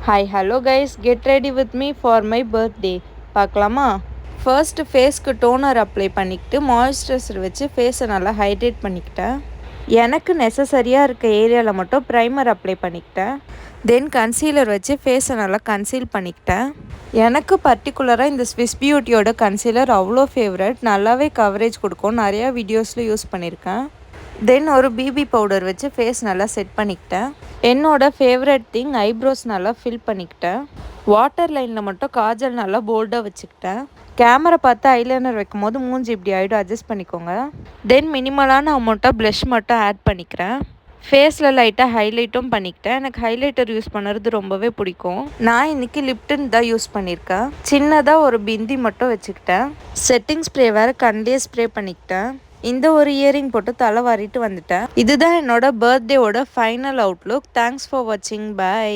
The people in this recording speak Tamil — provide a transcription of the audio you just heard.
Hi hello guys, get ready with me for my birthday. பார்க்கலாமா? ஃபர்ஸ்ட்டு ஃபேஸ்க்கு டோனர் அப்ளை பண்ணிக்கிட்டு மாய்ஸ்சரைசர் வச்சு ஃபேஸை நல்லா ஹைட்ரேட் பண்ணிக்கிட்டேன். எனக்கு நெசசரியாக இருக்க ஏரியாவில் மட்டும் ப்ரைமர் அப்ளை பண்ணிக்கிட்டேன். தென் கன்சீலர் வச்சு ஃபேஸை நல்லா கன்சீல் பண்ணிக்கிட்டேன். எனக்கு பர்டிகுலராக இந்த ஸ்விஸ் பியூட்டியோட கன்சீலர் அவ்வளோ ஃபேவரட். நல்லாவே கவரேஜ் கொடுக்கும். நிறையா வீடியோஸில் யூஸ் பண்ணியிருக்கேன். தென் ஒரு பிபி பவுடர் வச்சு ஃபேஸ் நல்லா செட் பண்ணிக்கிட்டேன். என்னோட ஃபேவரட் திங் ஐப்ரோஸ் நல்லா ஃபில் பண்ணிக்கிட்டேன். வாட்டர் லைனில் மட்டும் காஜல் நல்லா போல்டாக வச்சுக்கிட்டேன். கேமரா பார்த்து ஐலைனர் வைக்கும் போது மூஞ்சி இப்படி ஆகிடும், அட்ஜஸ்ட் பண்ணிக்கோங்க. தென் மினிமலான அமௌண்ட்டாக ப்ளஷ் மட்டும் ஆட் பண்ணிக்கிறேன். ஃபேஸில் லைட்டாக ஹைலைட்டும் பண்ணிக்கிட்டேன். எனக்கு ஹைலைட்டர் யூஸ் பண்ணுறது ரொம்பவே பிடிக்கும். நான் இன்றைக்கி லிப்டன் தான் யூஸ் பண்ணியிருக்கேன். சின்னதாக ஒரு பிந்தி மட்டும் வச்சுக்கிட்டேன். செட்டிங் ஸ்ப்ரே வேறு கண்லேயே ஸ்ப்ரே பண்ணிக்கிட்டேன். இந்த ஒரு இயரிங் போட்டு தலை வாரிட்டு வந்துட்டேன். இதுதான் என்னோட பர்த்டேவோட ஃபைனல் அவுட்லுக். தேங்க்ஸ் ஃபார் வாட்சிங். பை.